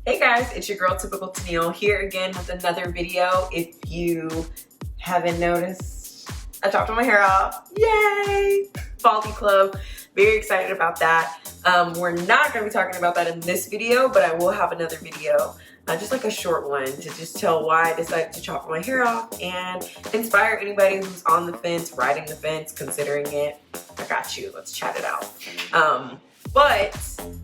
Hey guys, it's your girl TypicalTenille here again with another video. If you haven't noticed, I chopped my hair off. Yay! Baldy Club. Very excited about that. We're not going to be talking about that in this video, but I will have another video, just like a short one, to just tell why I decided to chop my hair off and inspire anybody who's on the fence, riding the fence, considering it. I got you. Let's chat it out. But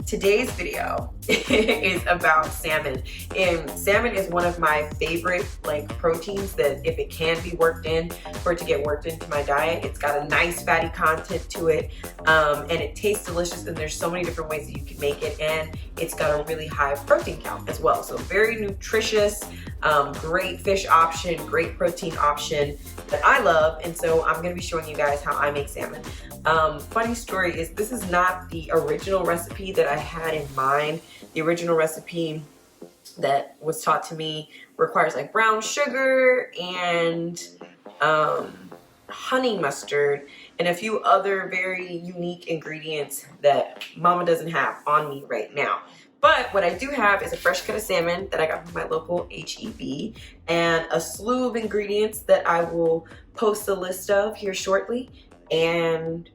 today's video is about salmon, and salmon is one of my favorite proteins that if it can be worked in, for it to get worked into my diet. It's got a nice fatty content to it, and it tastes delicious, and there's so many different ways that you can make it, and it's got a really high protein count as well. So very nutritious, great fish option, great protein option that I love, and so I'm going to be showing you guys how I make salmon. Funny story is this is not the original recipe that I had in mind. The original recipe that was taught to me requires like brown sugar and honey mustard and a few other very unique ingredients that mama doesn't have on me right now. But what I do have is a fresh cut of salmon that I got from my local HEB and a slew of ingredients that I will post a list of here shortly. And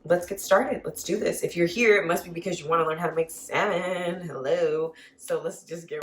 let's get started. Let's do this. If you're here, it must be because you want to learn how to make salmon. Hello. So let's just get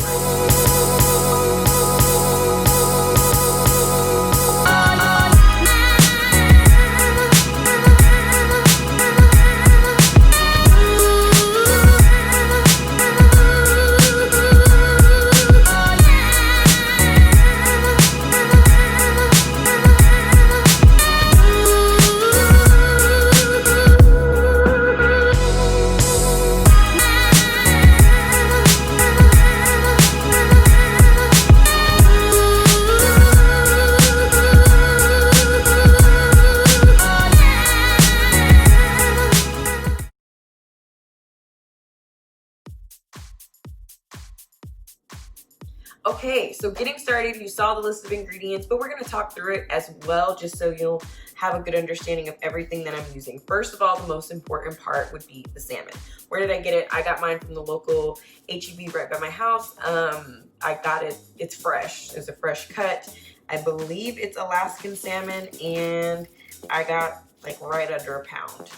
Okay, so getting started, you saw the list of ingredients, but we're going to talk through it as well, just so you'll have a good understanding of everything that I'm using. First of all, the most important part would be the salmon. Where did I get it? I got mine from the local HEB right by my house. I got it, it's fresh. It's a fresh cut. I believe it's Alaskan salmon, and I got like right under a pound,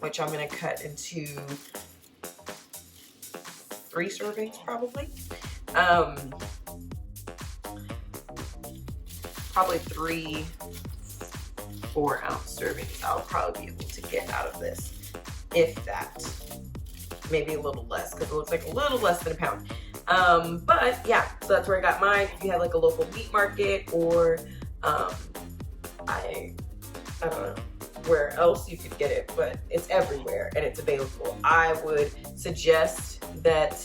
which I'm going to cut into 3 servings probably. Probably 3 4-ounce servings I'll probably be able to get out of this, if that. Maybe a little less, because it looks like a little less than a pound. But yeah, so that's where I got mine. If you have like a local meat market, or I don't know where else you could get it, but it's everywhere and it's available. I would suggest that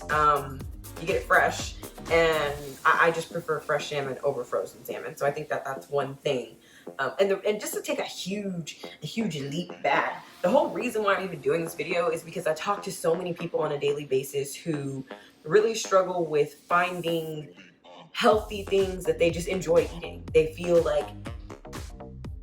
you get it fresh, and I just prefer fresh salmon over frozen salmon. So I think that that's one thing. And just to take a huge leap back, the whole reason why I'm even doing this video is because I talk to so many people on a daily basis who really struggle with finding healthy things that they just enjoy eating. They feel like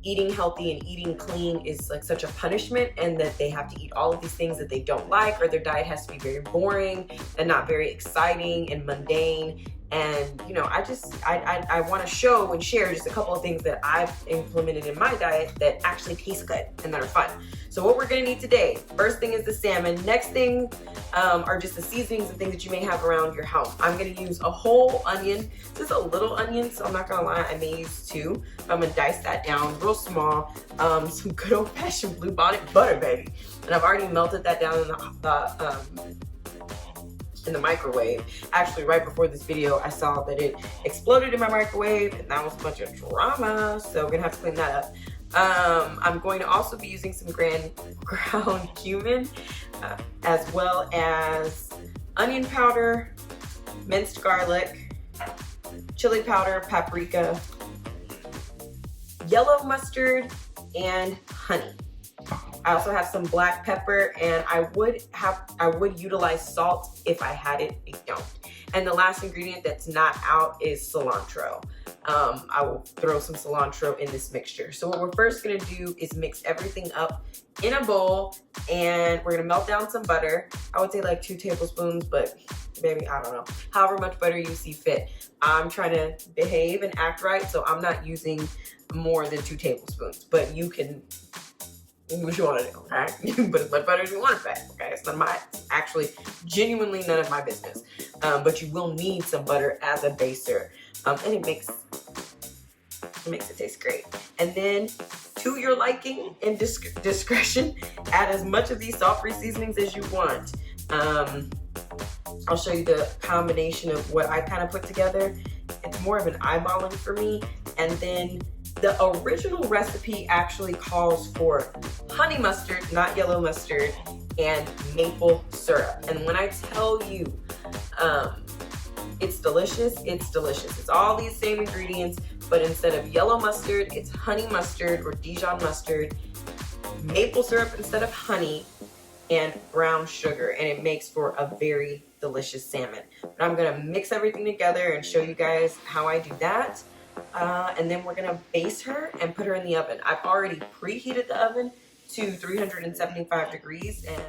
eating healthy and eating clean is like such a punishment, and that they have to eat all of these things that they don't like, or their diet has to be very boring and not very exciting and mundane. And you know, I want to show and share just a couple of things that I've implemented in my diet that actually taste good and that are fun. So what we're gonna need today, first thing is the salmon. Next thing are just the seasonings and things that you may have around your home. I'm gonna use a whole onion. This is a little onion, so I'm not gonna lie, I may use 2. I'm gonna dice that down real small. Some good old fashioned bluebonnet butter, baby. And I've already melted that down in the microwave. Actually, right before this video, I saw that it exploded in my microwave, and that was a bunch of drama, so we're gonna have to clean that up. I'm going to also be using some ground cumin, as well as onion powder, minced garlic, chili powder, paprika, yellow mustard, and honey. I also have some black pepper, and I would utilize salt if I had it. I don't. And the last ingredient that's not out is cilantro. I will throw some cilantro in this mixture. So what we're first gonna do is mix everything up in a bowl And we're gonna melt down some butter. I would say like 2 tablespoons, but maybe, I don't know, however much butter you see fit. I'm trying to behave and act right, so I'm not using more than 2 tablespoons, but you can what you want to do, okay? You can put as much butter as you want in fact, okay? It's none of my, actually, genuinely none of my business. But you will need some butter as a baser, and it makes it taste great. And then, to your liking and discretion, add as much of these salt-free seasonings as you want. I'll show you the combination of what I kind of put together. It's more of an eyeballing for me. And then the original recipe actually calls for honey mustard, not yellow mustard, and maple syrup. And when I tell you it's delicious, it's delicious. It's all these same ingredients, but instead of yellow mustard, it's honey mustard or Dijon mustard, maple syrup instead of honey, and brown sugar, and it makes for a very delicious salmon. But I'm gonna mix everything together and show you guys how I do that. And then we're gonna baste her and put her in the oven. I've already preheated the oven to 375 degrees and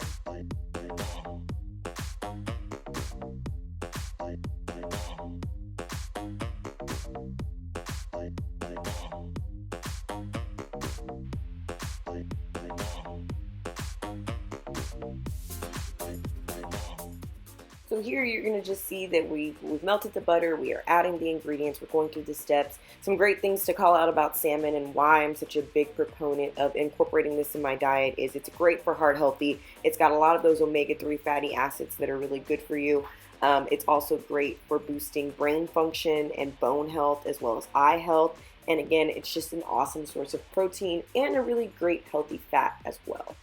so here you're going to just see that we've melted the butter, we are adding the ingredients, we're going through the steps. Some great things to call out about salmon and why I'm such a big proponent of incorporating this in my diet is it's great for heart healthy. It's got a lot of those omega-3 fatty acids that are really good for you. It's also great for boosting brain function and bone health as well as eye health. And again, it's just an awesome source of protein and a really great healthy fat as well.